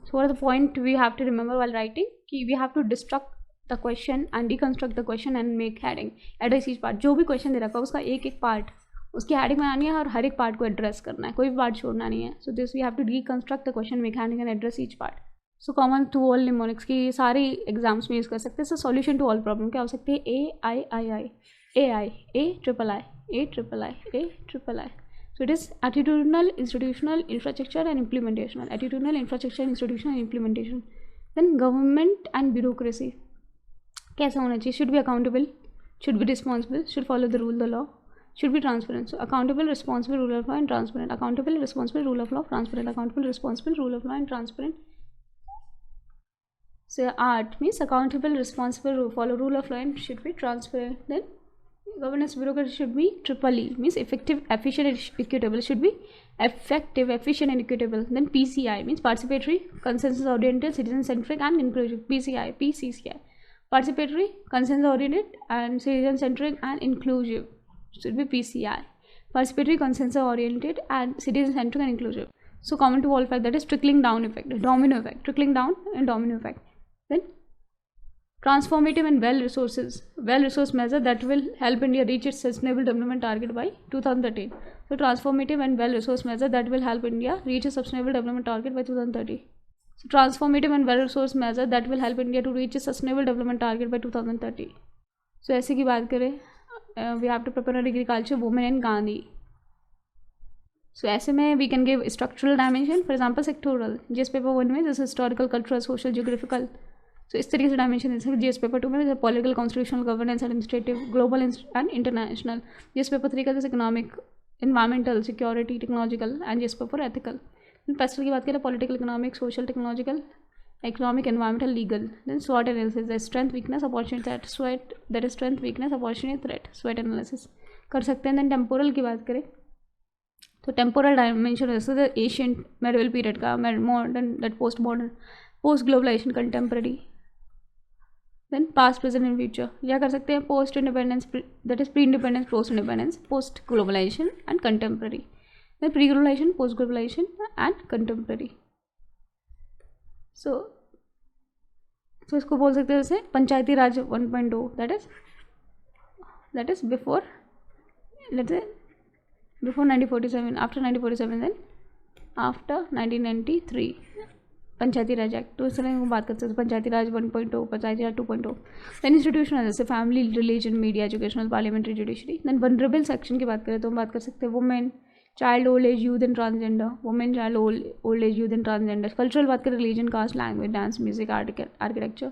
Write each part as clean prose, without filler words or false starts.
So what are the point we have to remember while writing? कि we have to destruct the question and deconstruct the question and make heading. Address each part. जो भी question दे रखा है उसका एक एक part उसकी heading बनानी है और हर एक part को address करना है, कोई भी part छोड़ना नहीं है. So this we have to deconstruct the question, make heading and address each part. So common to all mnemonics की सारी एग्जाम्स में यूज़ कर सकते हैं. So solution to all problem क्या हो सकती है? A. So it is attitudinal, institutional, infrastructure and implementational. Attitudinal, infrastructure, institutional and implementation. Then government and bureaucracy. कैसा होना चाहिए? Should be accountable, should be responsible, should follow the rule, the law, should be transparent. So accountable, responsible, rule of law and transparent. Accountable, responsible, rule of law, transparent. Accountable, responsible, rule of law and transparent. So art means accountable, responsible, follow rule of law and should be transparent. Then governance bureaucracy should be triple E, means effective, efficient and equitable. Should be effective, efficient and equitable. Then PCI means participatory, consensus oriented, citizen centric and inclusive. PCCI participatory, consensus oriented and citizen centric and inclusive. Should be PCI participatory, consensus oriented and citizen centric and inclusive. So common to all five, that is trickling down effect, domino effect, trickling down and domino effect. Then transformative and well-resourced measure that will help India reach its sustainable development target by 2013. So transformative and well-resourced measure that will help India reach its sustainable development target by 2030. So transformative and well-resourced measure that will help India to reach its sustainable development target by 2030. So ऐसे की बात करें, we have to prepare agriculture, women and Gandhi. So ऐसे में we can give structural dimension, for example sectoral. GS paper 1 में जैसे historical, cultural, social, geographical. So इस तरीके से डायमेंशन दे सकते हैं. GS पेपर 2 में जैसे political, constitutional, governance, administrative, global and international. GS paper 3 का जैसे economic, environmental, security, technological and GS paper ethical. Pastel की बात करें, political, economic, social, technological, economic, environmental, legal. Then SWOT analysis, the strength, weakness, opportunity, threat. SWOT, that is strength, weakness, opportunity, threat. SWOT analysis कर सकते हैं. Then temporal की बात करें तो temporal dimension जैसे the ancient, medieval period का, modern, that post modern, post globalization, contemporary. Then past, present and future. या कर सकते हैं post independence, that is pre independence, post independence, post globalization and contemporary. Then pre globalization, post globalization and contemporary. So इसको बोल सकते हैं जैसे पंचायती Raj 1.0, that is before, let's say before 1947, after 1947, then after 1993 Panchayati Raj Act. तो इस तरह की बात करते हैं पंचायती राज 1.0, पंचायती राज 2.0. देन इंस्टीट्यूशनल जैसे family, religion, media, educational, parliamentary, judiciary. Then vulnerable section की बात करें तो हम बात कर सकते हैं women, child, old age, youth and transgender. Women, child, old age, youth and transgender. Cultural बात करें, religion, caste, language, dance, music, architecture.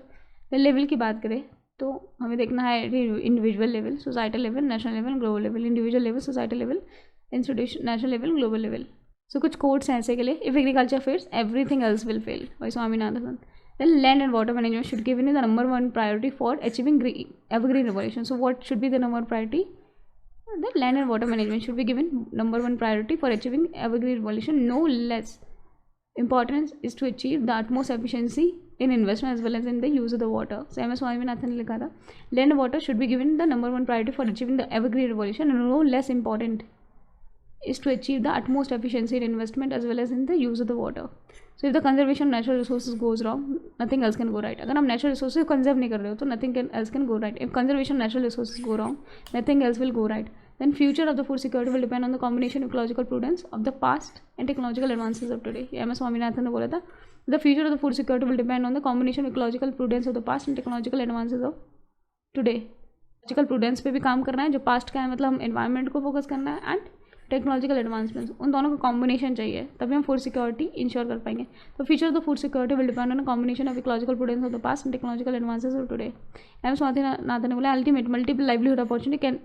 Then level की बात करें तो हमें देखना है individual level, societal level, national level, global level. Individual level, societal level, institution, national level, global level. So कुछ कोड्स हैं ऐसे के लिए. If agriculture fails, everything else will fail, by Swaminathan. Then land and water management should be given the number one priority for achieving evergreen revolution. So what should be the number one priority? The land and water management should be given number one priority for achieving evergreen revolution. No less importance is to achieve the utmost efficiency in investment as well as in the use of the water. So M.S. Swaminathan ने लिखा था land and water should be given the number one priority for achieving the evergreen revolution, and no less important is to achieve the utmost efficiency in investment as well as in the use of the water. So if the conservation of natural resources goes wrong, nothing else can go right. अगर हम natural resources को conserve नहीं कर रहे हो तो nothing else can go right. If conservation of natural resources go wrong, nothing else will go right. Then future of the food security will depend on the combination of ecological prudence of the past and technological advances of today. ये M.S. Swaminathan ने बोला था the future of the food security will depend on the combination of ecological prudence of the past and technological advances of today. ecological prudence पे भी काम करना है, जो past का है मतलब हम environment को focus करना है, and टेक्नोलॉजिकल एडवांसमेंट्स, उन दोनों का कॉम्बिनेशन चाहिए तभी हम फूड सिक्योरिटी इंश्योर कर पाएंगे. तो future of the food security will depend on combination of ecological prudence of the past and technological advances of today. M Swaminathan ने बोला ultimate multiple livelihood opportunity can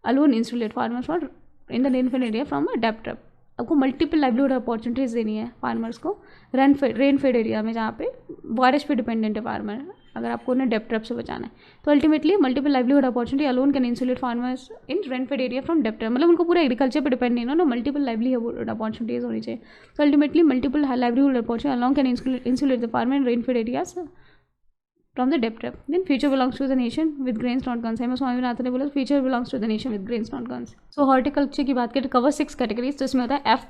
alone insulate farmers for in the rainfed area from a depth trap. आपको multiple livelihood opportunities देनी है farmers को rainfed area में जहाँ पे बारिश पे डिपेंडेंट है फार्मर, अगर आपको उन्हें डेप्थ ट्रैप से बचाना है. तो ultimately multiple livelihood opportunity alone can insulate farmers in rainfed area from depth trap. मतलब उनको पूरा एग्रीकल्चर पे डिपेंड नहीं ना, मल्टीपल लाइवलीहुड अपॉर्चुनिटीज़ होनी चाहिए. तो ultimately multiple livelihood opportunity alone can insulate the farmer in rainfed areas from the debt trap. Then future belongs to the nation with grains not guns. M Swaminathan ने बोला future belongs to the nation with grains not guns. So horticulture की बात करें cover 6 categories. तो इसमें होता है F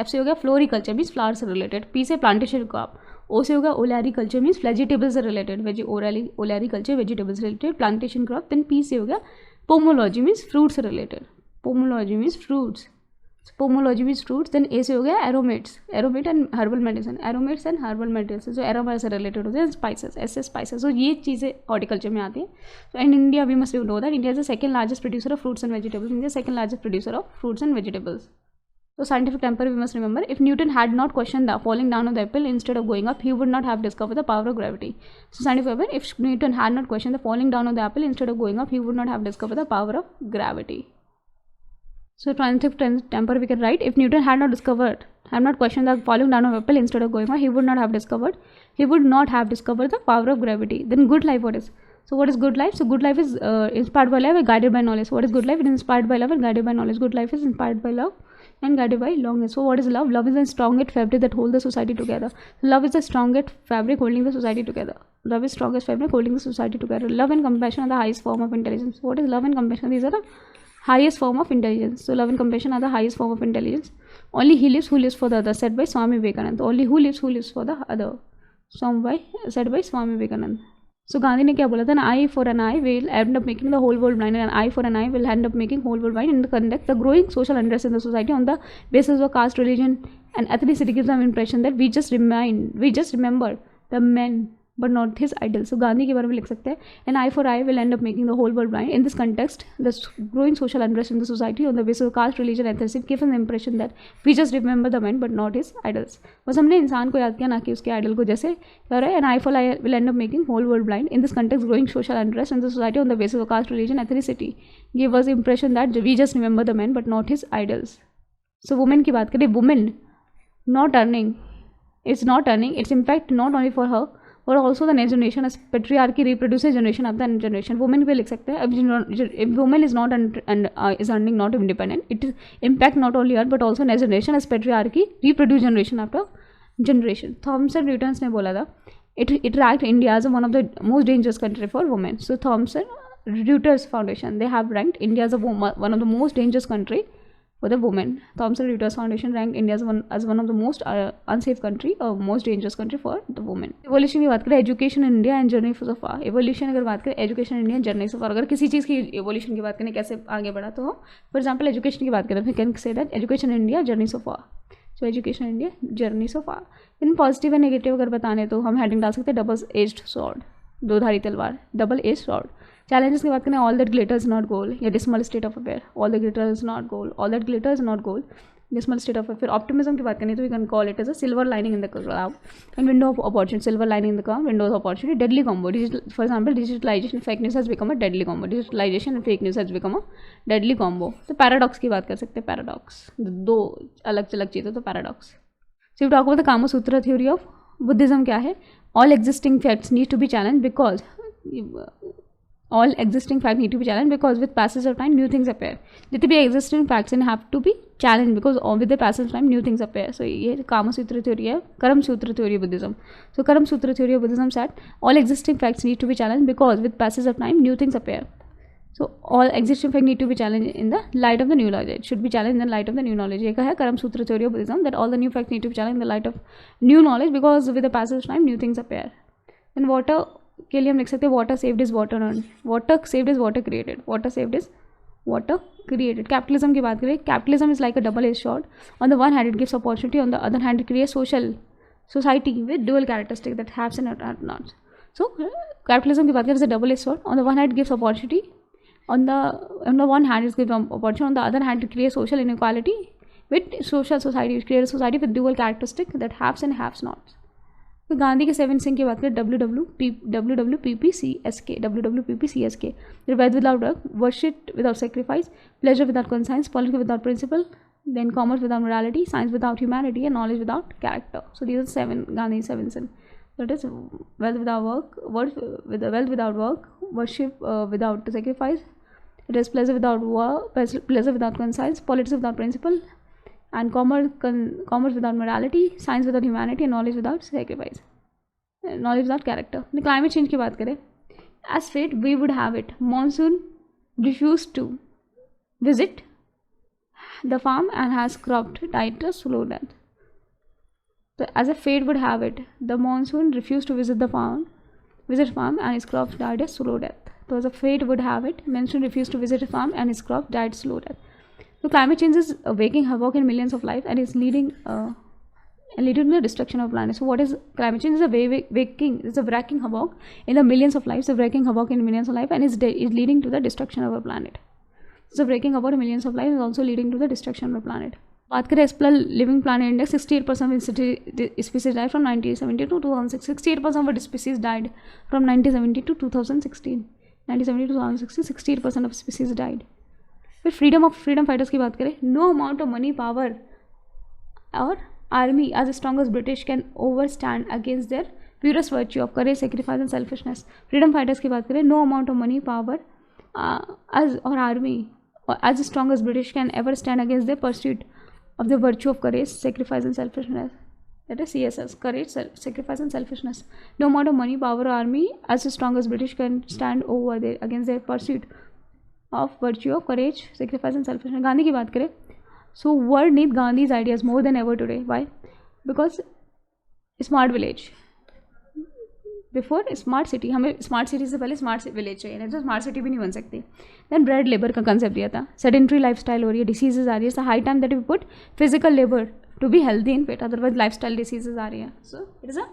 से हो गया फ्लोरिकल्चर मीन्स फ्लावर से रिलेटेड. P से प्लांटेशन क्रॉप. O से होगा ओलैरिकल्चर मीन्स वेजिटेबल्स से related. Olericulture vegetables related plantation crop. Then P से हो गया पोमोलॉजी मीन्स फ्रूट से related. Pomology means fruits. Pomology means fruits. Then A से हो गया aromatic and herbal medicine. Aromatics and herbal medicine जो aroma से रिलेटेड होते हैं. स्पाइसेस ऐसे स्पाइसेस. तो ये चीज़ें हॉर्टिकल्चर में आती हैं. So and India we must know that India is the second largest producer of fruits and vegetables. India second largest producer of fruits and vegetables. So scientific temper we must remember. If Newton had not questioned the falling down of the apple instead of going up, he would not have discovered the power of gravity. So scientific temper, if Newton had not questioned the falling down of the apple instead of going up, he would not have discovered the power of gravity. So scientific temper we can write, if Newton had not questioned the falling down of apple instead of going up, he would not have discovered the power of gravity. Then good life, what is? So what is good life? So good life is inspired by love and guided by knowledge. So what is good life? It is inspired by love and guided by knowledge. Good life is inspired by love and guided by longness. So what is love? Love is the strongest fabric that holds the society together. Love is the strongest fabric holding the society together. Love is strongest fabric holding the society together. Love and compassion are the highest form of intelligence. What is love and compassion? These are the highest form of intelligence. So love and compassion are the highest form of intelligence. Only he lives who lives for the other, said by Swami Vivekananda. Only who lives for the other, said by Swami Vivekananda. So Gandhi ने क्या बोला था? An eye for an eye will end up making the whole world blind, and an eye for an eye will end up making whole world blind. In the conduct the growing social unrest in the society on the basis of caste, religion, and ethnicity gives them impression that we just remember the men but not his idols. So Gandhi के बारे में लिख सकते हैं, an eye for eye will end up making the whole world blind. In this context, the growing social unrest in the society on the basis of caste, religion, ethnicity gives an impression that we just remember the man but not his idols. बस हमने इंसान को याद किया ना कि उसके idol को. जैसे क्या रहा है, an eye for eye will end up making whole world blind. In this context, growing social unrest in the society on the basis of caste, religion, ethnicity give us impression that we just remember the man but not his idols. So women की बात करें, women not earning, it's impact not only for her और also the next generation as patriarchy reproduces generation of the generation. Women पे लिख सकते हैं. अब women is not is earning not independent, it is impact not only earn but also next generation as patriarchy reproduce generation after generation. Thomson Reuters ने बोला था it ranked India as one of the most dangerous country for women. So Thomson Reuters Foundation, they have ranked India as one of the most dangerous country for the women. Thomson Reuters Foundation ranked India as one of the most unsafe country or most dangerous country for the women. Evolution की बात करें, education in India and journey so far. Evolution अगर बात करें, education in India journey so far. अगर किसी चीज़ की evolution की बात करें कैसे आगे बढ़ा तो for example education की बात करें, we can say that education in India journey so far. So education in India journey so far. In positive and negative अगर बताने तो हम हेडिंग डाल सकते हैं डबल एज्ड स्वॉर्ड, दो धारी तलवार, डबल एज स्वॉर्ड. चैलेंजेस की बात करें, all that glitter is not gold या dismal state of affair. All that glitter is not gold, all that glitter is not gold, dismal state of affair. Optimism की बात करें तो we can call it as a silver lining in the cloud and window of opportunity. Silver lining in the cloud, window of opportunity. Deadly combo, for example digitalization fake news has become a deadly combo. Digitalization and fake news has become a deadly combo. तो paradox की बात कर सकते हैं. Paradox दो अलग अलग चीज़ें, तो paradox. So you talk about the Kama Sutra theory of Buddhism क्या है? All existing facts need to be challenged because with passage of time new things appear. जितने भी existing facts have to be challenged because with the passage of time new things appear. So ये Kama Sutra theory है, Karma Sutra theory of Buddhism. So Karma Sutra theory of Buddhism said all existing facts need to be challenged because with passage of time new things appear. So all existing facts need to be challenged in the light of the new knowledge. It should be challenged in the light of the new knowledge. एक है Karma Sutra theory of Buddhism that all the new facts need to be challenged in the light of new knowledge because with the passage of time new things appear. Then water के लिए हम लिख सकते हैं water saved is water earned. Water saved is water created. Water saved is water created. Capitalism की बात करें, capitalism is like a double-edged sword. On the one hand it gives opportunity, on the other hand it creates society with dual characteristics that haves and are not. So capitalism की बात करें is a double-edged sword. On the one hand it gives opportunity. On the one hand, it gives opportunity. On the other hand, it creates social inequality with social society. It creates a society with dual characteristics that haves and haves not. तो गांधी के 7 सिंह की बात करें, WWPPCSK, wealth without work, worship without sacrifice, pleasure without conscience, politics without principle, then commerce without morality, science without humanity, and knowledge without character. So these are Gandhi's 7 sins. That is wealth without work, worship without sacrifice. It is pleasure without conscience, politics without principle, and commerce without morality, science without humanity, and knowledge without sacrifice. knowledge without character. The climate change की बात करें, as fate we would have it, monsoon refused to visit the farm and has cropped died a slow death. So as a fate would have it, the monsoon refused to visit farm and his crops died a slow death. So as a fate would have it, monsoon refused to visit a farm and his crop died slow death. So climate change is wreaking havoc in millions of lives and is leading to the destruction of planet. So what is climate change? Is a wreaking havoc in the millions of lives, wreaking havoc in millions of lives, and is leading to the destruction of our planet. So wreaking havoc in millions of lives is also leading to the destruction of the planet. बात करें explore living planet index, 68% of species died from 1970 to 2006. 68% of species died from 1970 to 2016. 1970 to 2016, 68% of species died. फिर freedom fighters की बात करें, no amount of money, power और army as strong as British can over stand against their purest virtue of courage, sacrifice and selfishness. Freedom fighters की बात करें, no amount of money, power और army as strong as British can ever stand against the pursuit of the virtue of courage, sacrifice and selfishness. That is CSS, courage, sacrifice and selfishness. No amount of money, power or army as strong as British can stand over there against their pursuit of virtue of courage, sacrifice and selfishness. Gandhi की बात करें, so world need Gandhi's ideas more than ever today. Why? Because smart village. Before smart city, हमें smart city से पहले smart village चाहिए, नहीं तो smart city भी नहीं बन सकती. देन ब्रेड लेबर का कंसेप्ट दिया था. सेडेंट्री लाइफ स्टाइल हो रही है, डिसीजेज आ रही है. High time that we put physical labour to be healthy in fit, otherwise life style diseases आ रही है. So it is a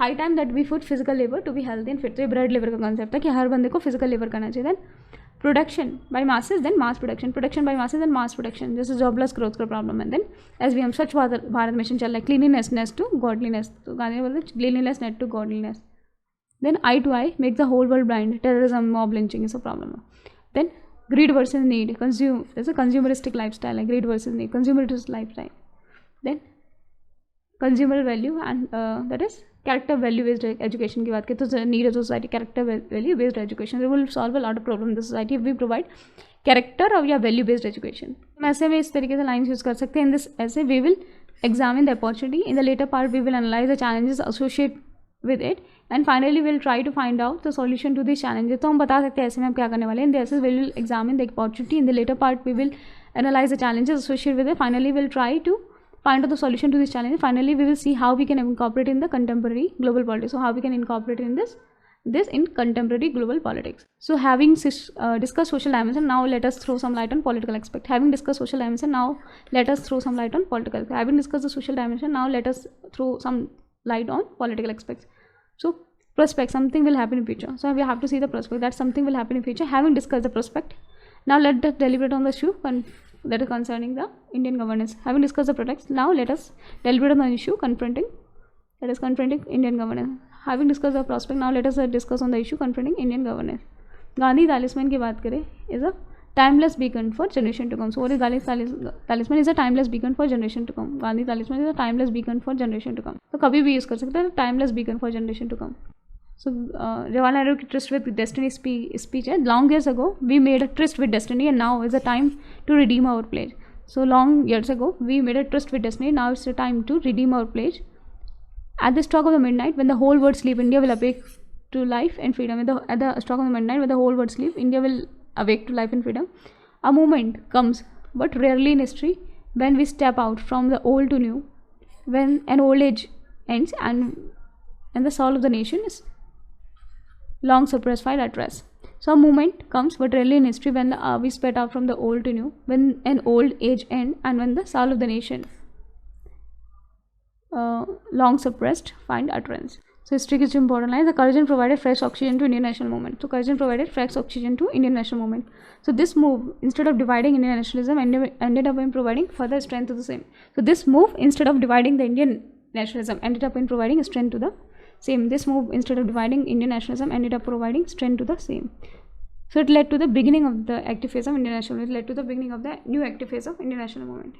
high time that we put physical labour to be healthy in fit. तो ये bread labour का concept था कि हर बंदे को फिजिकल लेबर करना चाहिए. Then production by masses, then mass production, production by masses and mass production. जैसे जॉबलेस ग्रोथ का प्रॉब्लम है. Then S V M Swachh Bharat mission चल रहा है, क्लीनिनेस टू गॉडलीनेस. तो गांधी ने बोलते cleanliness next to godliness. Then eye to eye makes the whole world blind. Terrorism, mob lynching is a problem. Then greed versus need. There's a consumeristic lifestyle, like greed versus need. Consumeristic lifestyle. Then consumer value and that is character value based education की बात करें तो need of society character value based education. It will solve a lot of problem in the society if we provide character or value based education. ऐसे में इस तरीके से lines use कर सकते हैं. In this essay we will examine the opportunity. In the later part we will analyze the challenges associated with it and finally we'll try to find out the solution to these challenges. तो हम बता सकते हैं ऐसे में हम क्या करने वाले हैं. In the essay we will examine the opportunity. In the later part we will analyze the challenges associated with it. Finally we'll try to find out the solution to these challenges. Finally we will see how we can incorporate in the contemporary global politics. So how we can incorporate in this in contemporary global politics. So having discussed social dimension, now let us throw some light on political aspect. Having discussed social dimension, now let us throw some light on political aspect. Having discussed the social dimension, now let us throw some light on political aspects. So prospect, something will happen in future. So we have to see the prospect that something will happen in future. Having discussed the prospect, now let us deliberate on the issue that is concerning the Indian governance. Having discussed the products, now let us deliberate on the issue confronting Indian governance. Having discussed the prospect, now let us discuss on the issue confronting Indian governance. Gandhi talisman की बात करें is a timeless beacon for generation to come. So what is Gandhi talisman? Is a timeless beacon for generation to come. Gandhi talisman is a timeless beacon for generation to come. तो कभी भी use कर सकते हैं timeless beacon for generation to come. So Jawaharlal Nehru की tryst with destiny speech है. Long years ago we made a tryst with destiny and now is the time to redeem our pledge. So long years ago we made a tryst with destiny. Now it's the time to redeem our pledge. At the stroke of the midnight, when the whole world sleep, India will awake to life and freedom. At the stroke of the midnight, when the whole world sleep, India will awake to life and freedom. A moment comes, but rarely in history, when we step out from the old to new, when an old age ends and the soul of the nation is long suppressed by at rest. So a moment comes, but rarely in history, when we step out from the old to new, when an old age ends and when the soul of the nation long suppressed find utterance. So history is important line. The Courage provided fresh oxygen to Indian national movement. So Courage provided fresh oxygen to Indian national movement. So this move, instead of dividing Indian nationalism, ended up in providing further strength to the same. So this move, instead of dividing the Indian nationalism, ended up in providing strength to the same. This move, instead of dividing Indian nationalism, ended up providing strength to the same. So it led to the beginning of the active phase of Indian nationalism. It led to the beginning of the new active phase of Indian national movement.